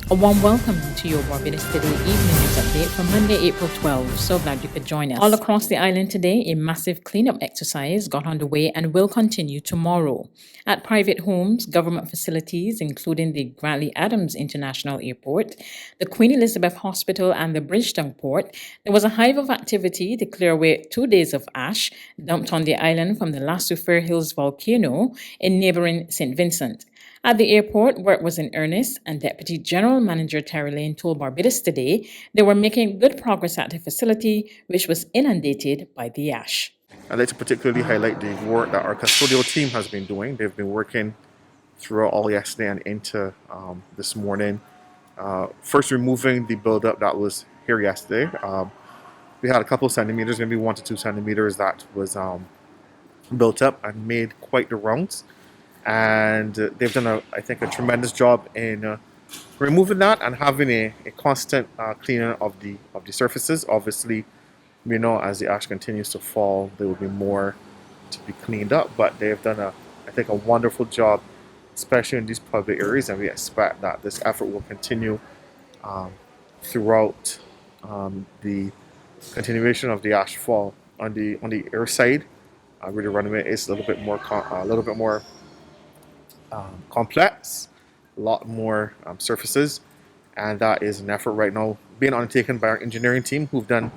A warm welcome to your Barbados Today Evening News Update for Monday, April 12. So glad you could join us. All across the island today, a massive cleanup exercise got underway and will continue tomorrow. At private homes, government facilities, including the Grantley Adams International Airport, the Queen Elizabeth Hospital, and the Bridgetown Port, there was a hive of activity to clear away 2 days of ash dumped on the island from the Lassufer Hills volcano in neighboring St. Vincent. At the airport, work was in earnest, and Deputy General Manager Terry Lane told Barbados Today they were making good progress at the facility, which was inundated by the ash. I'd like to particularly highlight the work that our custodial team has been doing. They've been working throughout all yesterday and into this morning. First, removing the buildup that was here yesterday. We had a couple of centimeters, maybe 1 to 2 centimeters, that was built up and made quite the rounds. And they've done, I think, a tremendous job in removing that and having a constant cleaning of the surfaces. Obviously, we know as the ash continues to fall, there will be more to be cleaned up. But they've done, I think, a wonderful job, especially in these public areas, and we expect that this effort will continue throughout the continuation of the ash fall. On the air side, really runway is a little bit more complex, a lot more surfaces, and that is an effort right now being undertaken by our engineering team, who've done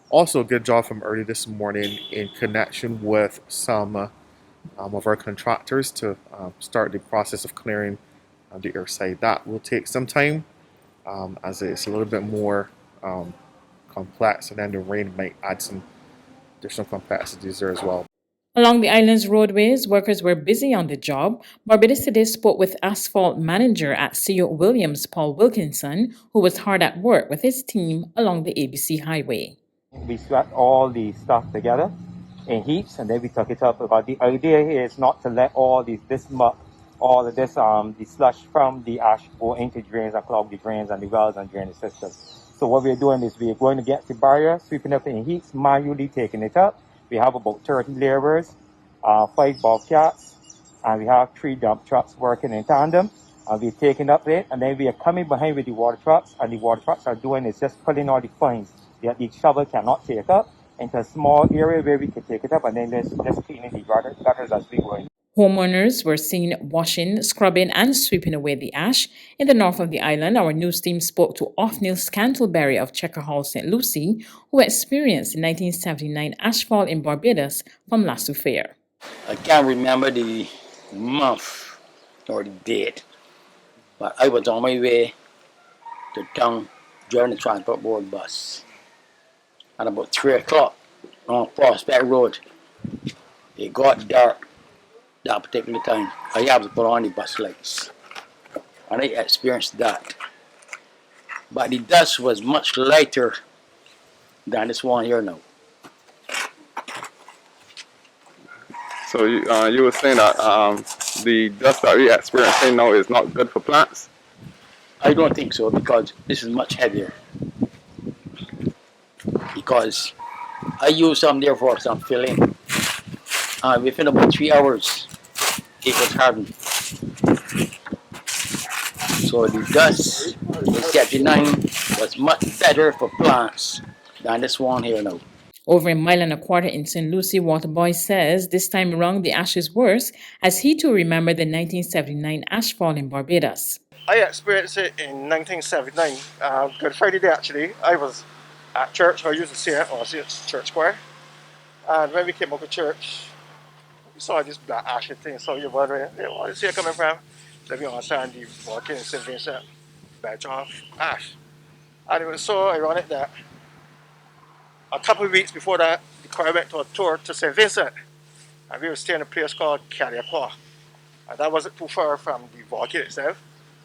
also a good job from early this morning in connection with some of our contractors to start the process of clearing the air side. That will take some time, as it's a little bit more complex, and then the rain might add some additional complexities there as well. Along the island's roadways, workers were busy on the job. Barbados Today spoke with asphalt manager at CO Williams, Paul Wilkinson, who was hard at work with his team along the ABC Highway. We swept all the stuff together in heaps, and then we took it up. But the idea here is not to let all this muck, all of this the slush from the ash go into drains and clog the drains and the wells and drainage systems. So what we're doing is we're going to get the barrier, sweeping up in heaps, manually taking it up. We have about 30 laborers, 5 bobcats, and we have 3 dump trucks working in tandem. We're taking up it, and then we are coming behind with the water trucks, and the water trucks are doing is just pulling all the fines that the shovel cannot take up into a small area where we can take it up, and then just cleaning the gutters as we go in. Homeowners were seen washing, scrubbing, and sweeping away the ash. In the north of the island, our news team spoke to Othniel Scantleberry of Checker Hall, St. Lucie, who experienced the 1979 ashfall in Barbados from Lassufer. I can't remember the month or the date, but I was on my way to town during the transport board bus. At about 3 o'clock on Prospect Road, it got dark that particular time. I have to put on the bus lights, and I experienced that. But the dust was much lighter than this one here now. So you were saying that the dust that we're experiencing now is not good for plants? I don't think so, because this is much heavier. Because I used some there for some filling, and within about 3 hours, it was hardened. So the dust in 79 was much better for plants than this one here now. Over a mile and a quarter in St. Lucie, Waterboy says this time around the ash is worse, as he too remembered the 1979 ashfall in Barbados. I experienced it in 1979, Good Friday day actually. I was at church, I used to see it, or see it Church Square. And when we came up to church, we saw this black ashy thing, so you're wondering, where is it coming from? Then we understand the volcano in St. Vincent, batch of ash. And it was so ironic that a couple of weeks before that, the choir went to a tour to St. Vincent, and we were staying in a place called Caliaclaw. And that wasn't too far from the volcano itself.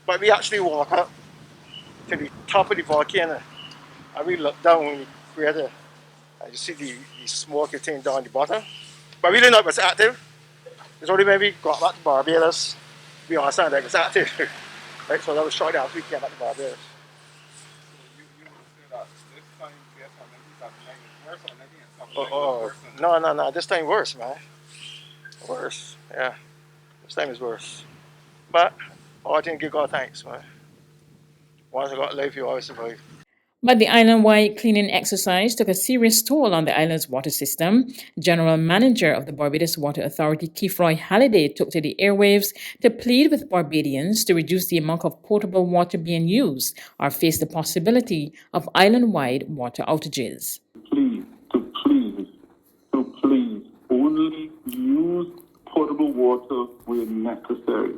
But we actually walked up to the top of the volcano, and we looked down in the crater, and you see the smoke thing down the bottom. But we didn't know it was active. It's only when we got back to Barbados, we understand that it was active. Right, so that was shortly after we came back to Barbados. No, this time worse, man. Worse, yeah. This time is worse. But all I think give God thanks, man. once I got life, you always survive. But the island-wide cleaning exercise took a serious toll on the island's water system. General Manager of the Barbados Water Authority, Keithroy Halliday, took to the airwaves to plead with Barbadians to reduce the amount of potable water being used or face the possibility of island-wide water outages. Please, only use potable water where necessary.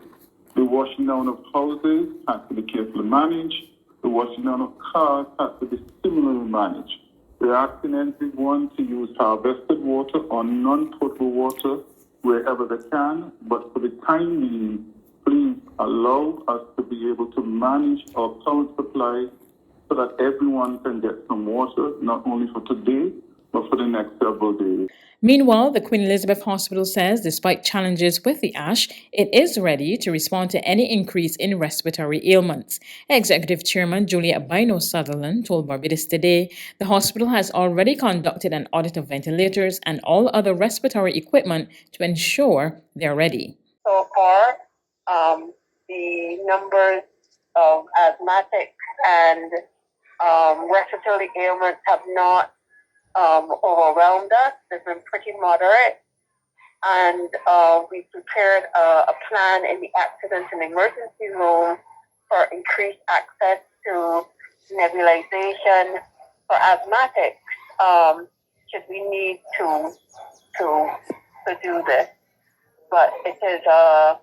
The washing down of houses has to be carefully managed. The washing down of cars has to be similarly managed. We're asking everyone to use harvested water or non-potable water wherever they can, but for the time being, please allow us to be able to manage our current supply so that everyone can get some water, not only for today, but for the next several days. Meanwhile, the Queen Elizabeth Hospital says despite challenges with the ash, it is ready to respond to any increase in respiratory ailments. Executive Chairman Julia Abino Sutherland told Barbados Today the hospital has already conducted an audit of ventilators and all other respiratory equipment to ensure they're ready. So far, the numbers of asthmatics and respiratory ailments have not overwhelmed us. They've been pretty moderate, and we prepared a plan in the accident and emergency room for increased access to nebulization for asthmatics should we need to do this. But it is a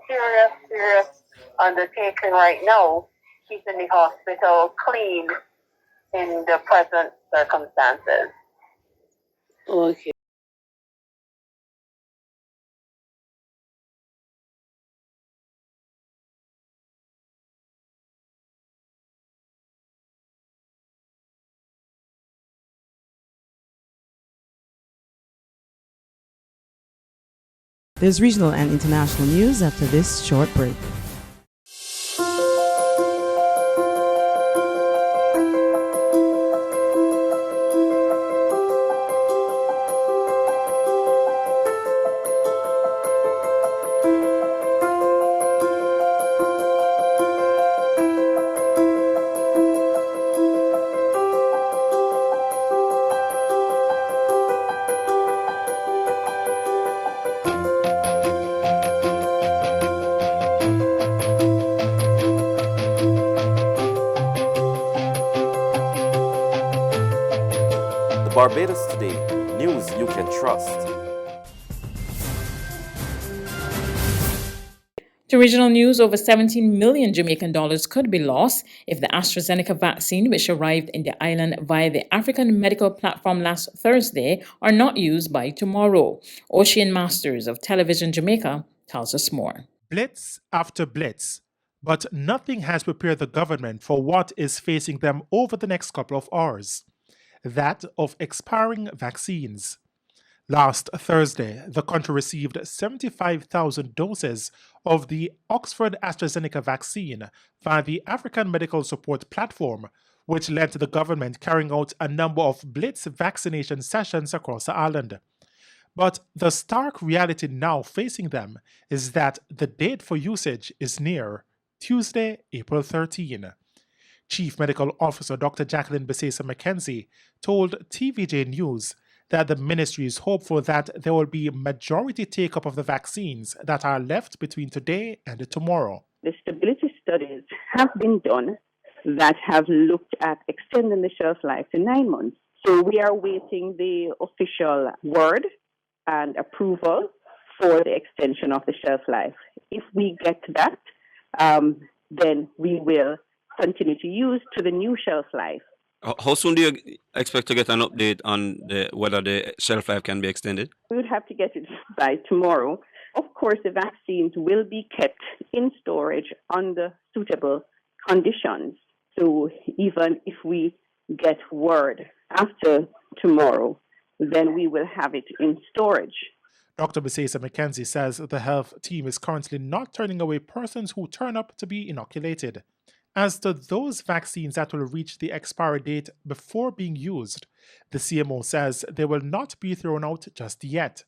serious undertaking right now, keeping the hospital clean in the present circumstances. Okay. There's regional and international news after this short break. Barbados Today, news you can trust. To regional news, over 17 million Jamaican dollars could be lost if the AstraZeneca vaccine, which arrived in the island via the African Medical Platform last Thursday, are not used by tomorrow. Ocean Masters of Television Jamaica tells us more. Blitz after blitz, but nothing has prepared the government for what is facing them over the next couple of hours. That of expiring vaccines. Last Thursday, the country received 75,000 doses of the Oxford AstraZeneca vaccine via the African Medical Support Platform, which led to the government carrying out a number of blitz vaccination sessions across the island. But the stark reality now facing them is that the date for usage is near, Tuesday, April 13. Chief Medical Officer Dr. Jacqueline Besesa McKenzie told TVJ News that the ministry is hopeful that there will be majority take-up of the vaccines that are left between today and tomorrow. The stability studies have been done that have looked at extending the shelf life to 9 months. So we are waiting the official word and approval for the extension of the shelf life. If we get that, then we will continue to use to the new shelf life. How soon do you expect to get an update on whether the shelf life can be extended? We would have to get it by tomorrow. Of course, the vaccines will be kept in storage under suitable conditions. So even if we get word after tomorrow, then we will have it in storage. Dr. Besesa McKenzie says the health team is currently not turning away persons who turn up to be inoculated. As to those vaccines that will reach the expiry date before being used, the CMO says they will not be thrown out just yet.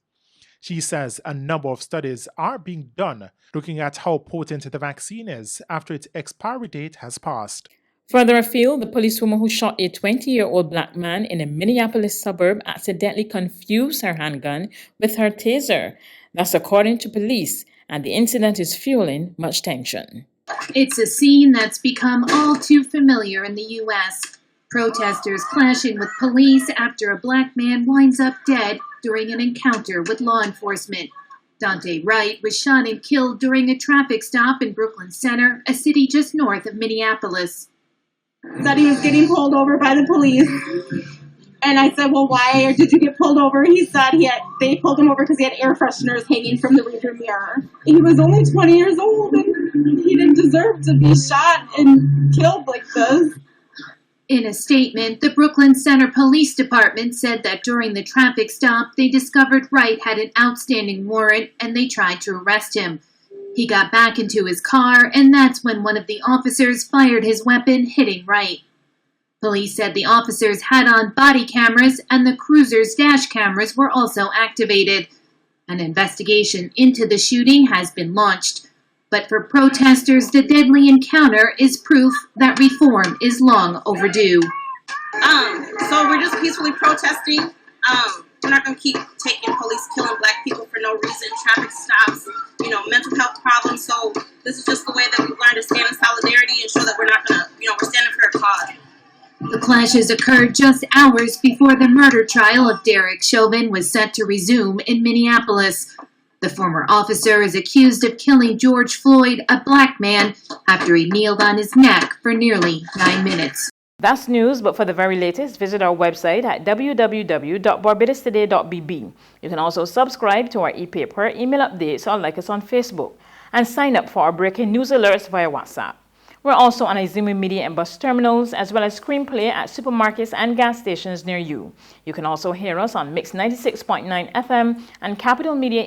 She says a number of studies are being done looking at how potent the vaccine is after its expiry date has passed. Further afield, the policewoman who shot a 20-year-old black man in a Minneapolis suburb accidentally confused her handgun with her taser. That's according to police, and the incident is fueling much tension. It's a scene that's become all too familiar in the U.S. Protesters clashing with police after a black man winds up dead during an encounter with law enforcement. Dante Wright was shot and killed during a traffic stop in Brooklyn Center, a city just north of Minneapolis. That he was getting pulled over by the police. And I said, well, why did you get pulled over? He said they pulled him over because he had air fresheners hanging from the rearview mirror. He was only 20 years old and he didn't deserve to be shot and killed like this. In a statement, the Brooklyn Center Police Department said that during the traffic stop, they discovered Wright had an outstanding warrant and they tried to arrest him. He got back into his car, and that's when one of the officers fired his weapon, hitting Wright. Police said the officers had on body cameras and the cruiser's dash cameras were also activated. An investigation into the shooting has been launched. But for protesters, the deadly encounter is proof that reform is long overdue. So we're just peacefully protesting. We're not going to keep taking police killing black people for no reason, traffic stops, mental health problems. So this is just the way that we learn to stand in solidarity and show that we're not going to, we're standing for a cause. The clashes occurred just hours before the murder trial of Derek Chauvin was set to resume in Minneapolis. The former officer is accused of killing George Floyd, a black man, after he kneeled on his neck for nearly 9 minutes. That's news, but for the very latest, visit our website at www.barbadostoday.bb. You can also subscribe to our e-paper, email updates, or like us on Facebook, and sign up for our breaking news alerts via WhatsApp. We're also on Izumi Media and bus terminals, as well as screenplay at supermarkets and gas stations near you. You can also hear us on Mix 96.9 FM and Capital Media